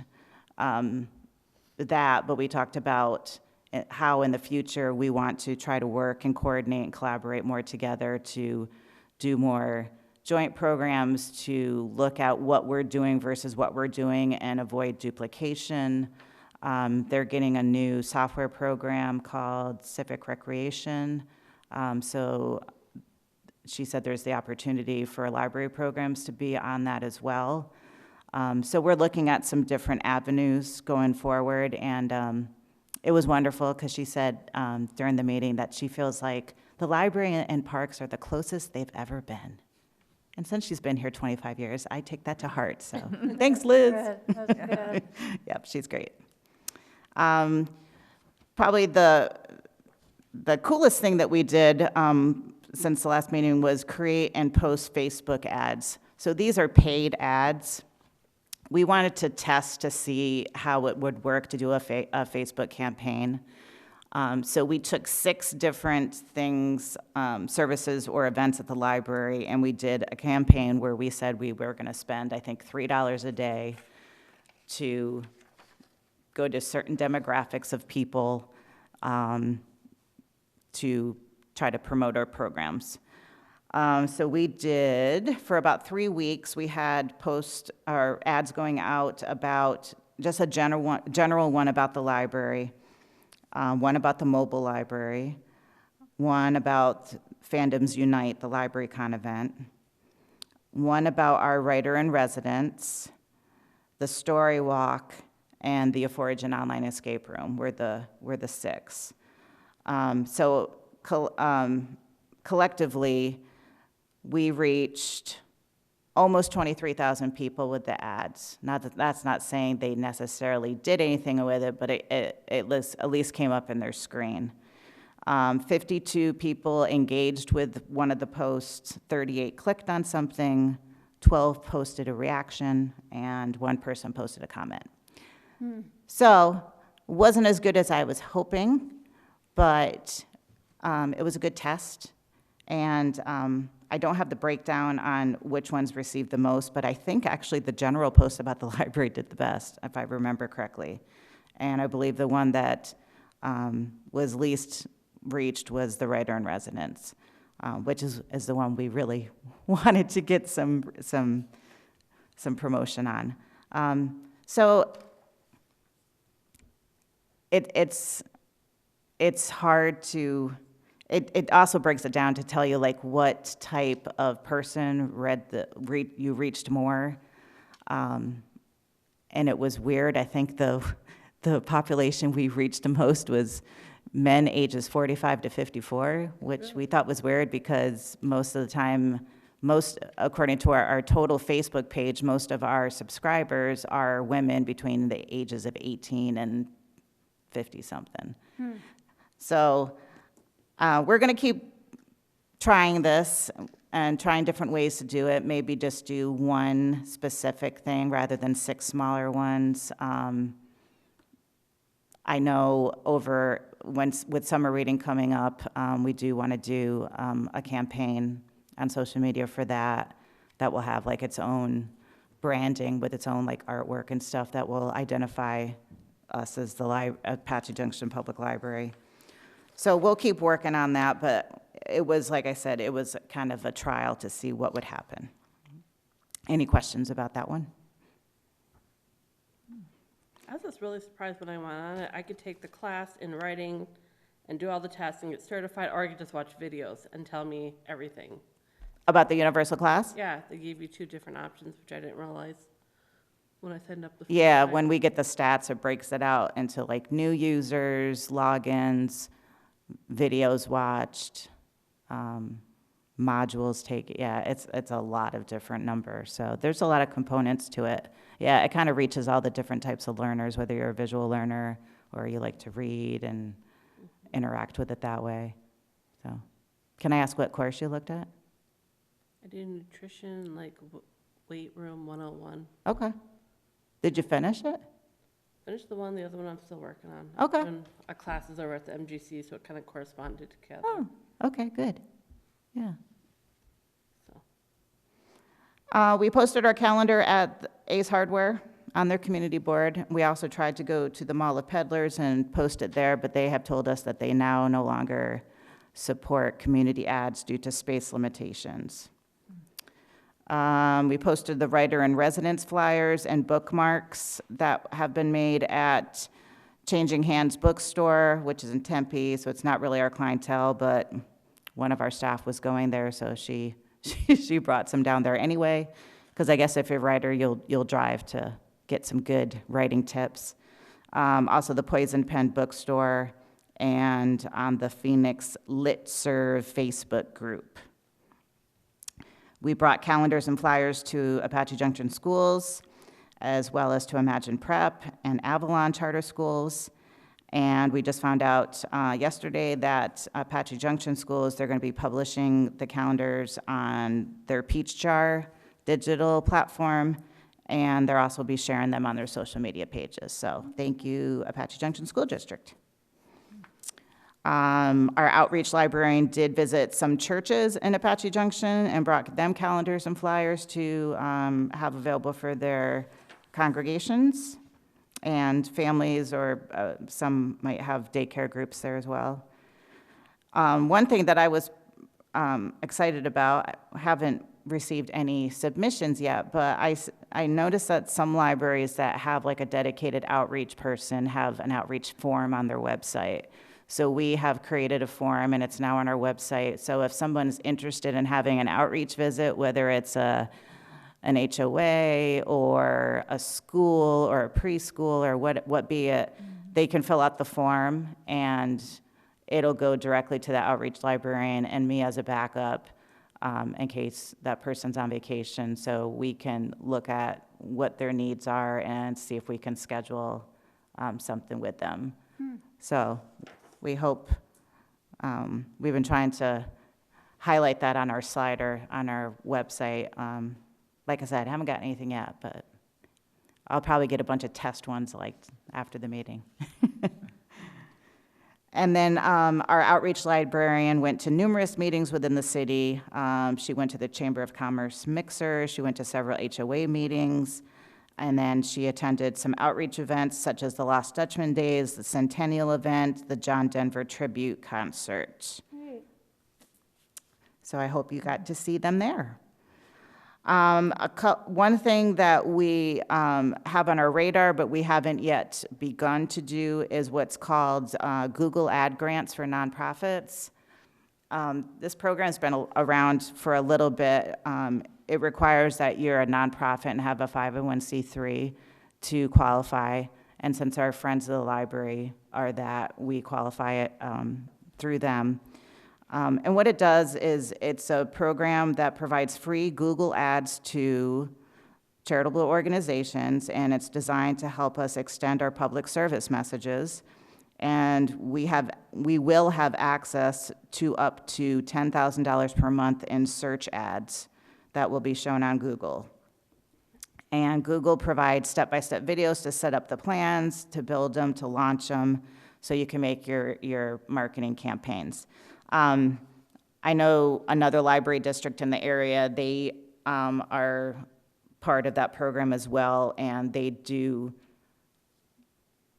E: that, but we talked about how in the future we want to try to work and coordinate and collaborate more together to do more joint programs, to look at what we're doing versus what we're doing and avoid duplication. They're getting a new software program called Civic Recreation. So she said there's the opportunity for library programs to be on that as well. So we're looking at some different avenues going forward, and it was wonderful because she said during the meeting that she feels like the library and parks are the closest they've ever been. And since she's been here 25 years, I take that to heart, so thanks, Liz.
D: Good, that's good.
E: Yep, she's great. Probably the coolest thing that we did since the last meeting was create and post Facebook ads. So these are paid ads. We wanted to test to see how it would work to do a Facebook campaign. So we took 6 different things, services or events at the library, and we did a campaign where we said we were going to spend, I think, $3 a day to go to certain demographics of people to try to promote our programs. So we did, for about 3 weeks, we had ads going out about just a general one about the library, one about the mobile library, one about Fandoms Unite, the LibraryCon event, one about our writer-in-residence, the Story Walk, and the Euphorian online escape room were the 6. collectively, we reached almost 23,000 people with the ads. That's not saying they necessarily did anything with it, but it at least came up in their screen. 52 people engaged with one of the posts, 38 clicked on something, 12 posted a reaction, and 1 person posted a comment. So, wasn't as good as I was hoping, but it was a good test. And I don't have the breakdown on which ones received the most, but I think actually the general post about the library did the best, if I remember correctly. And I believe the one that was least reached was the writer in residence, which is the one we really wanted to get some promotion on. So it's hard to. It also breaks it down to tell you like what type of person you reached more, and it was weird. I think the population we reached the most was men ages 45 to 54, which we thought was weird because most of the time, according to our total Facebook page, most of our subscribers are women between the ages of 18 and 50 something. So. We're going to keep trying this and trying different ways to do it. Maybe just do one specific thing rather than 6 smaller ones. I know with summer reading coming up, we do want to do a campaign on social media for that will have like its own branding with its own like artwork and stuff that will identify us as the Apache Junction Public Library. So we'll keep working on that, but it was, like I said, it was kind of a trial to see what would happen. Any questions about that one?
A: I was just really surprised when I went on it. I could take the class in writing and do all the tests and get certified, or I could just watch videos and tell me everything.
E: About the universal class?
A: Yeah, they gave you 2 different options, which I didn't realize when I signed up the first
E: Yeah,
A: time.
E: when we get the stats, it breaks it out into like new users, logins, videos watched, modules taken. Yeah, it's a lot of different numbers. So there's a lot of components to it. Yeah, it kind of reaches all the different types of learners, whether you're a visual learner or you like to read and interact with it that way. So, can I ask what course you looked at?
A: I did nutrition, like weight room 101.
E: Okay. Did you finish it?
A: Finished the one, the other one I'm still working on.
E: Okay.
A: And our classes are at the MGC, so it kind of corresponded together.
E: Oh, okay, good. Yeah.
A: So.
E: We posted our calendar at Ace Hardware on their community board. We also tried to go to the Mall of Peddlers and post it there, but they have told us that they now no longer support community ads due to space limitations. We posted the writer in residence flyers and bookmarks that have been made at Changing Hands Bookstore, which is in Tempe, so it's not really our clientele, but one of our staff was going there, so she brought some down there anyway, because I guess if you're a writer, you'll drive to get some good writing tips. Also the Poison Pen Bookstore and on the Phoenix Lit Serve Facebook group. We brought calendars and flyers to Apache Junction schools, as well as to Imagine Prep and Avalon charter schools. And we just found out yesterday that Apache Junction schools, they're going to be publishing the calendars on their Peach Jar digital platform, and they'll also be sharing them on their social media pages. So thank you, Apache Junction School District. Our outreach librarian did visit some churches in Apache Junction and brought them calendars and flyers to have available for their congregations and families, or some might have daycare groups there as well. One thing that I was excited about, I haven't received any submissions yet, but I noticed that some libraries that have like a dedicated outreach person have an outreach form on their website. So we have created a form, and it's now on our website. So if someone's interested in having an outreach visit, whether it's an HOA or a school or a preschool or what be it, they can fill out the form, and it'll go directly to the outreach librarian and me as a backup in case that person's on vacation, so we can look at what their needs are and see if we can schedule something with them. So we hope, we've been trying to highlight that on our slider, on our website. Like I said, I haven't got anything yet, but I'll probably get a bunch of test ones like after the meeting. And then our outreach librarian went to numerous meetings within the city. She went to the Chamber of Commerce Mixer. She went to several HOA meetings. And then she attended some outreach events such as the Lost Dutchman Days, the Centennial event, the John Denver Tribute Concert. So I hope you got to see them there. One thing that we have on our radar, but we haven't yet begun to do, is what's called Google Ad Grants for nonprofits. This program's been around for a little bit. It requires that you're a nonprofit and have a 501c3 to qualify. And since our friends of the library are that, we qualify it through them. And what it does is it's a program that provides free Google ads to charitable organizations, and it's designed to help us extend our public service messages. And we will have access to up to $10,000 per month in search ads that will be shown on Google. And Google provides step-by-step videos to set up the plans, to build them, to launch them, so you can make your marketing campaigns. I know another library district in the area, they are part of that program as well, and they do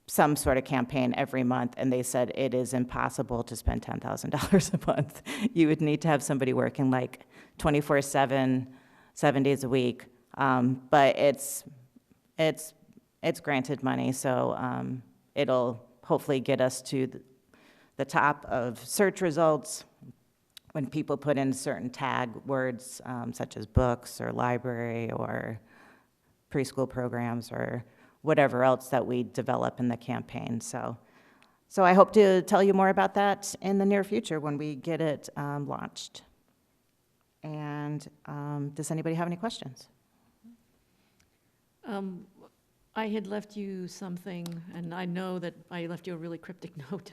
E: some sort of campaign every month, and they said it is impossible to spend $10,000 a month. You would need to have somebody working like 24/7, 7 days a week, but it's granted money, so it'll hopefully get us to the top of search results when people put in certain tag words, such as books or library or preschool programs or whatever else that we develop in the campaign. So I hope to tell you more about that in the near future when we get it launched. And does anybody have any questions?
C: I had left you something, and I know that I left you a really cryptic note,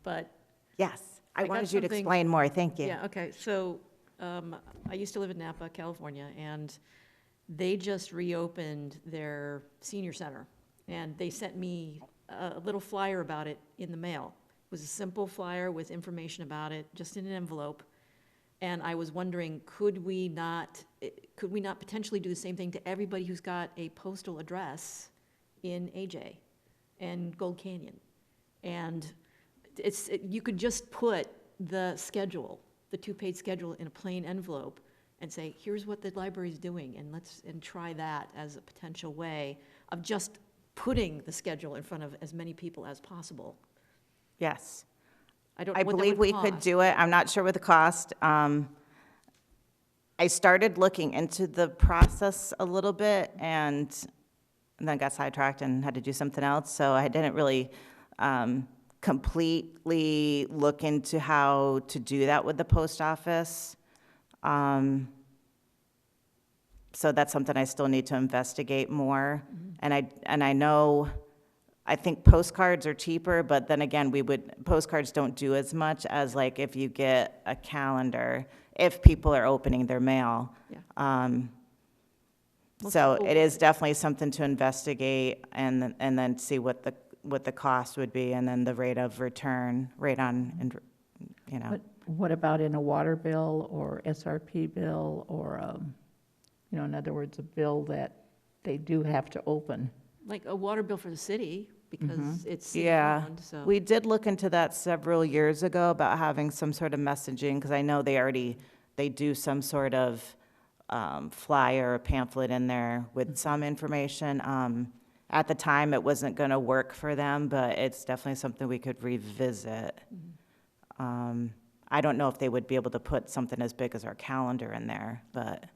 C: but
E: Yes, I
C: got
E: wanted you to
C: something-
E: explain more, thank you.
C: yeah, okay, so I used to live in Napa, California, and they just reopened their senior center, and they sent me a little flyer about it in the mail. It was a simple flyer with information about it, just in an envelope, and I was wondering, could we not potentially do the same thing to everybody who's got a postal address in AJ and Gold Canyon? And you could just put the schedule, the 2-page schedule, in a plain envelope and say, here's what the library's doing, and try that as a potential way of just putting the schedule in front of as many people as possible.
E: Yes.
C: I don't know
E: I
C: what that
E: believe
C: would
E: we could
C: cost.
E: do it. I'm not sure what the cost. I started looking into the process a little bit and then got sidetracked and had to do something else. So I didn't really completely look into how to do that with the post office. So that's something I still need to investigate more. And I know, I think postcards are cheaper, but then again, postcards don't do as much as like if you get a calendar, if people are opening their mail.
C: Yeah.
E: So it is definitely something to investigate and then see what the cost would be and then the rate of return, rate on, and
F: But what about in a water bill or SRP bill or, in other words, a bill that they do have to open?
C: Like a water bill for the city, because it's
E: Yeah,
C: city-owned, so.
E: we did look into that several years ago about having some sort of messaging, because I know they do some sort of flyer or pamphlet in there with some information. At the time, it wasn't going to work for them, but it's definitely something we could revisit. I don't know if they would be able to put something as big as our calendar in there, but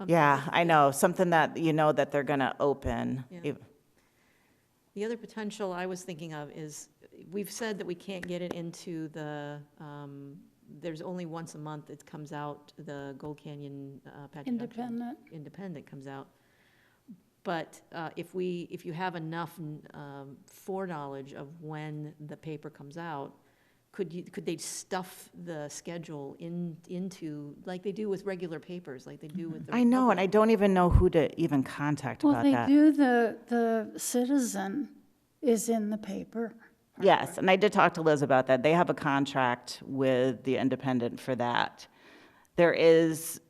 E: yeah, I know, something that you know that they're going to open.
C: Yeah. The other potential I was thinking of is we've said that we can't get it into the, there's only once a month it comes out, the Gold Canyon Apache Junction Independent comes out. But if you have enough foreknowledge of when the paper comes out, could they stuff the schedule into, like they do with regular papers, like they do with the
E: I know, and
C: Republic?
E: I don't even know who to even contact
D: Well,
E: about
D: they
E: that.
D: do, the Citizen is in the paper.
E: Yes, and I did talk to Liz about that. They have a contract with the Independent for that. There is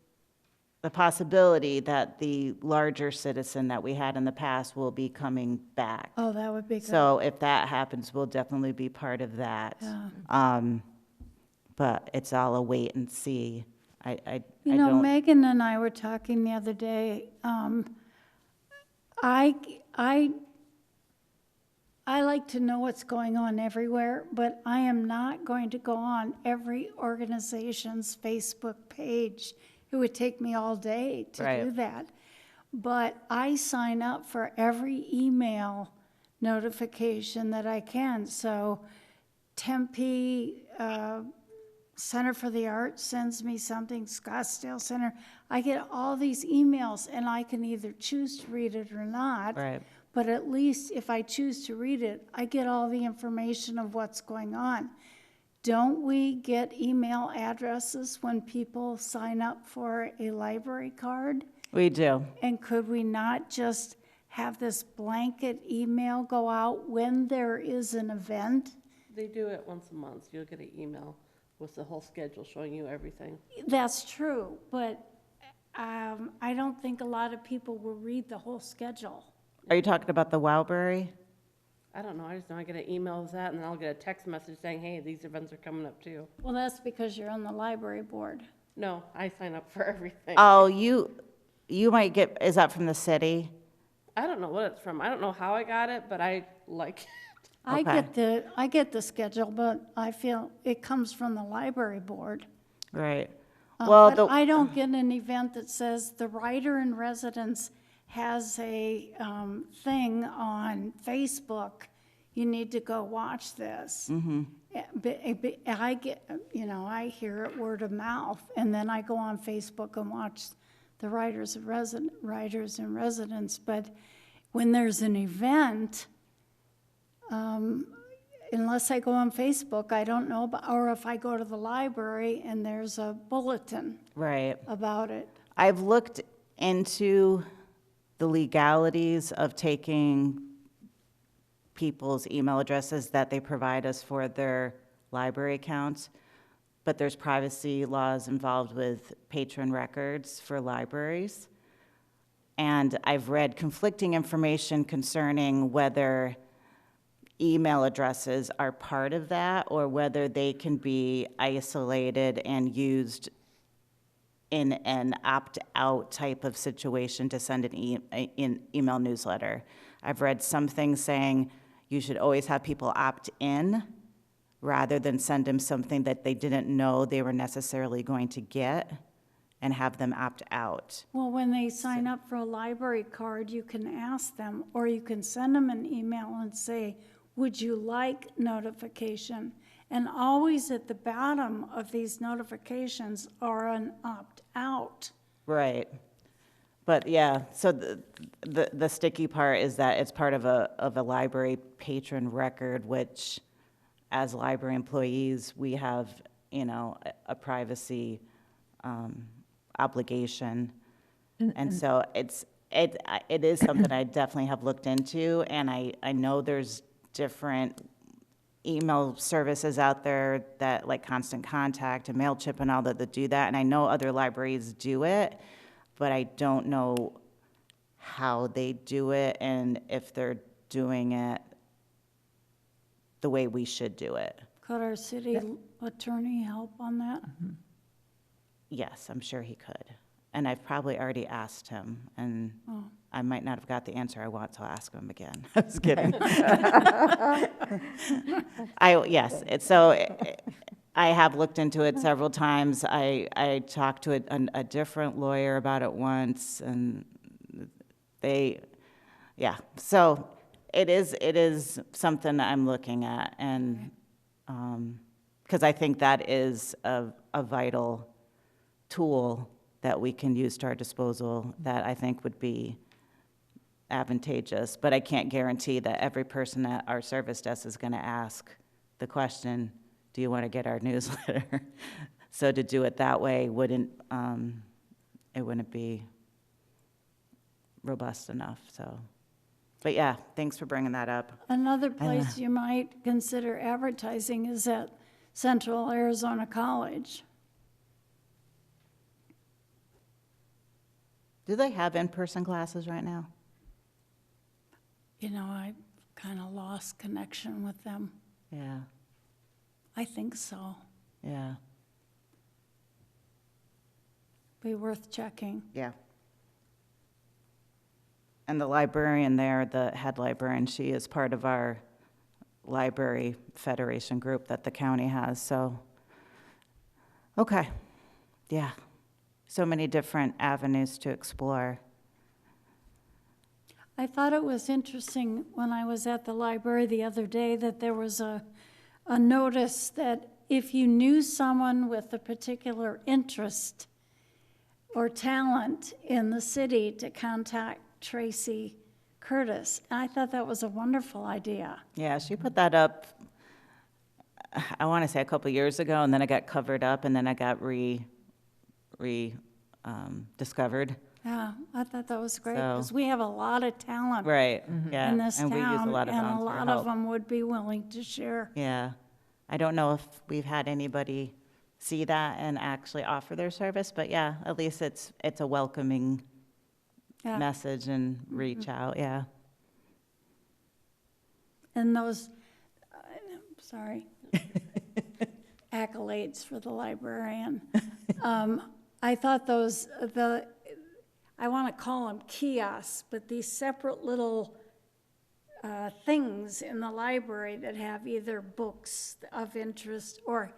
E: the possibility that the larger Citizen that we had in the past will be coming back.
D: Oh, that would be good.
E: So if that happens, we'll definitely be part of that.
D: Yeah.
E: But it's all a wait and see. I
D: You know,
E: don't,
D: Megan and I were talking the other day. I like to know what's going on everywhere, but I am not going to go on every organization's Facebook page. It would take me all day to do
E: Right.
D: that. But I sign up for every email notification that I can. So Tempe Center for the Arts sends me something, Scottsdale Center. I get all these emails, and I can either choose to read it or not.
E: right.
D: But at least if I choose to read it, I get all the information of what's going on. Don't we get email addresses when people sign up for a library card?
E: We do.
D: And could we not just have this blanket email go out when there is an event?
A: They do it once a month. You'll get an email with the whole schedule showing you everything.
D: That's true, but I don't think a lot of people will read the whole schedule.
E: Are you talking about the Wowberry?
A: I don't know, I just know I get an email with that, and then I'll get a text message saying, hey, these events are coming up too.
D: Well, that's because you're on the library board.
A: No, I sign up for everything.
E: Oh, you might get, is that from the city?
A: I don't know what it's from. I don't know how I got it, but I like it.
E: Okay.
D: I get the schedule, but I feel it comes from the library board.
E: Right. Well,
D: But I don't get an event that says the writer in residence has a thing on Facebook, you need to go watch this. I get, I hear it word of mouth, and then I go on Facebook and watch the writers in residence. But when there's an event, unless I go on Facebook, I don't know about, or if I go to the library and there's a bulletin
E: right.
D: about it.
E: I've looked into the legalities of taking people's email addresses that they provide us for their library accounts, but there's privacy laws involved with patron records for libraries. And I've read conflicting information concerning whether email addresses are part of that or whether they can be isolated and used in an opt-out type of situation to send an email newsletter. I've read some things saying you should always have people opt in rather than send them something that they didn't know they were necessarily going to get and have them opt out.
D: Well, when they sign up for a library card, you can ask them, or you can send them an email and say, would you like notification? And always at the bottom of these notifications are an opt-out.
E: Right. But yeah, so the sticky part is that it's part of a library patron record, which as library employees, we have, a privacy obligation. And so it is something I definitely have looked into, and I know there's different email services out there that like Constant Contact and MailChimp and all that do that, and I know other libraries do it, but I don't know how they do it and if they're doing it the way we should do it.
D: Could our city attorney help on that?
E: Yes, I'm sure he could. And I've probably already asked him, and I might not have got the answer I want, so I'll ask him again. I was kidding. I have looked into it several times. I talked to a different lawyer about it once, and so it is something that I'm looking at, and, because I think that is a vital tool that we can use to our disposal that I think would be advantageous, but I can't guarantee that every person at our service desk is going to ask the question, do you want to get our newsletter? So to do it that way wouldn't be robust enough, so. But yeah, thanks for bringing that up.
D: Another place you might consider advertising is at Central Arizona College.
E: Do they have in-person classes right now?
D: You know, I kind of lost connection with them.
E: Yeah,
D: I think so.
E: yeah,
D: Be worth checking.
E: yeah. And the librarian there, the head librarian, she is part of our library federation group that the county has, so. Okay, yeah. So many different avenues to explore.
D: I thought it was interesting when I was at the library the other day that there was a notice that if you knew someone with a particular interest or talent in the city, to contact Tracy Curtis. And I thought that was a wonderful idea.
E: Yeah, she put that up, I want to say a couple years ago, and then it got covered up, and then it got discovered.
D: Yeah, I thought that was great,
E: So-
D: because we have a lot of talent
E: Right, yeah.
D: in this
E: And we use a
D: town,
E: lot of
D: and a
E: volunteer
D: lot
E: help.
D: of them would be willing to share.
E: Yeah. I don't know if we've had anybody see that and actually offer their service, but yeah, at least it's a welcoming
D: Yeah.
E: message and reach out, yeah.
D: And those, sorry, accolades for the librarian. I thought those, I want to call them kiosks, but these separate little things in the library that have either books of interest or,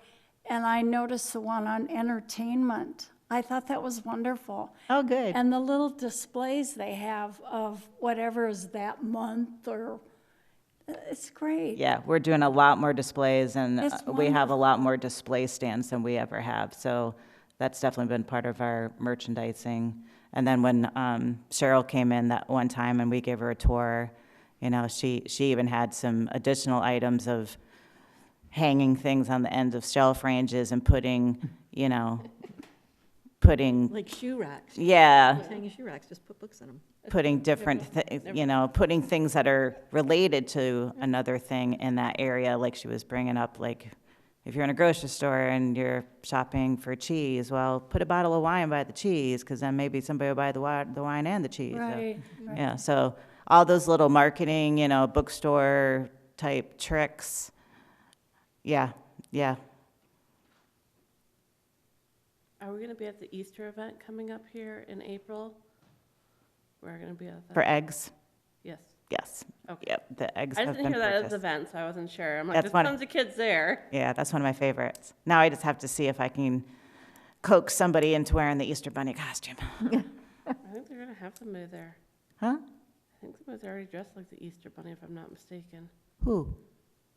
D: and I noticed the one on entertainment. I thought that was wonderful.
E: Oh, good.
D: And the little displays they have of whatever is that month, or, it's great.
E: Yeah, we're doing a lot more displays, and
D: It's
E: we have a lot more display stands than we ever have. So that's definitely been part of our merchandising. And then when Cheryl came in that one time and we gave her a tour, you know, she even had some additional items of hanging things on the ends of shelf ranges and putting, you know,
C: Like shoe racks.
E: yeah,
C: Just hanging shoe racks, just put books in them.
E: putting different, you know, putting things that are related to another thing in that area, like she was bringing up, like, if you're in a grocery store and you're shopping for cheese, well, put a bottle of wine by the cheese, because then maybe somebody will buy the wine and the cheese. So,
D: Right, right.
E: yeah, so all those little marketing, you know, bookstore type tricks, yeah, yeah.
A: Are we going to be at the Easter event coming up here in April? We're going to be at that.
E: For eggs,
A: Yes.
E: yes.
A: Okay.
E: Yep, the eggs
A: I
E: have
A: just
E: been
A: didn't hear that as
E: purchased.
A: an event, so I wasn't sure. I'm like,
E: That's
A: there's
E: funny.
A: tons of kids there.
E: Yeah, that's one of my favorites. Now I just have to see if I can coax somebody into wearing the Easter Bunny costume.
A: I think they're going to have somebody there.
E: Huh?
A: I think somebody's already dressed like the Easter Bunny, if I'm not mistaken.
E: Who?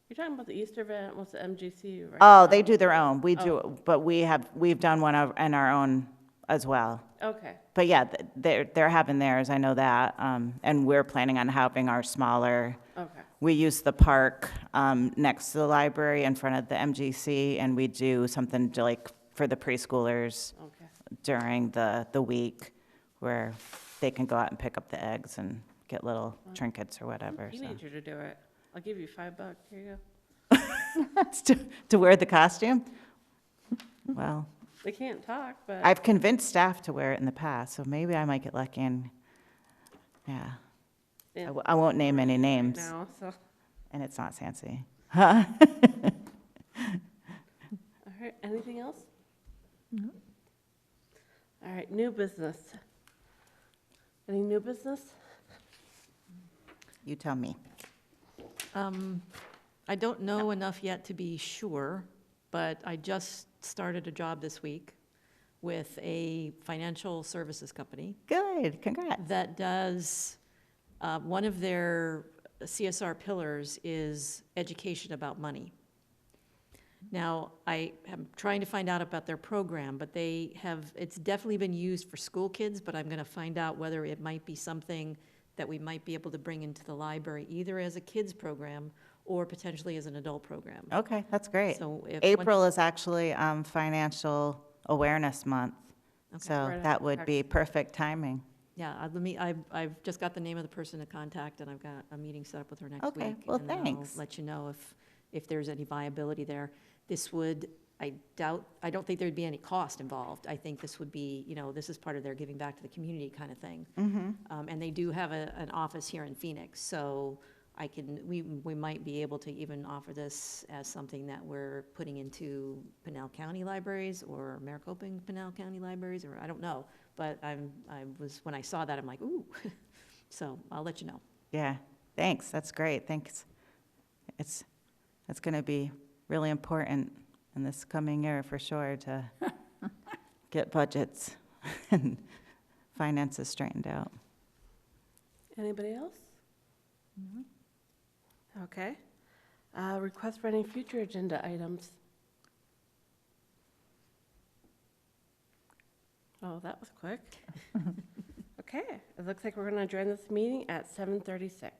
A: You're talking about the Easter event, what's the MGC, right?
E: Oh, they do their own. We
A: Oh.
E: do, but we've done one in our own as well.
A: Okay.
E: But yeah, they're having theirs, I know that. And we're planning on having our smaller.
A: Okay.
E: We use the park next to the library in front of the MGC, and we do something like for the preschoolers
A: Okay.
E: during the week where they can go out and pick up the eggs and get little trinkets or whatever. So.
A: Teenager to do it. I'll give you $5. Here you go.
E: To wear the costume? Well,
A: They can't talk, but
E: I've convinced staff to wear it in the past, so maybe I might get lucky and, yeah.
A: Yeah.
E: I won't name any names,
A: now, so.
E: and it's not Sancy.
A: All right, anything else? All right, new business. Any new business?
E: You tell me.
C: I don't know enough yet to be sure, but I just started a job this week with a financial services company
E: Good, congrats.
C: that does, one of their CSR pillars is education about money. Now, I am trying to find out about their program, but it's definitely been used for school kids, but I'm gonna find out whether it might be something that we might be able to bring into the library, either as a kids program or potentially as an adult program.
E: Okay, that's great.
C: So if.
E: April is actually Financial Awareness Month,
C: Okay.
E: so
A: Right
E: that
A: after
E: would be
A: tax.
E: perfect timing.
C: Yeah, I've just got the name of the person to contact, and I've got a meeting set up with her next week.
E: Okay, well,
C: And then
E: thanks.
C: I'll let you know if there's any viability there. This would, I don't think there'd be any cost involved. I think this would be, this is part of their giving back to the community kind of thing. And they do have an office here in Phoenix, so we might be able to even offer this as something that we're putting into Pinal County libraries or Maricopa and Pinal County libraries, or I don't know. But when I saw that, I'm like, ooh. So I'll let you know.
E: Yeah, thanks, that's great, thanks. It's going to be really important in this coming year for sure to get budgets and finances straightened out.
A: Anybody else? Okay. Request for any future agenda items? Oh, that was quick. Okay, it looks like we're going to adjourn this meeting at 7:36.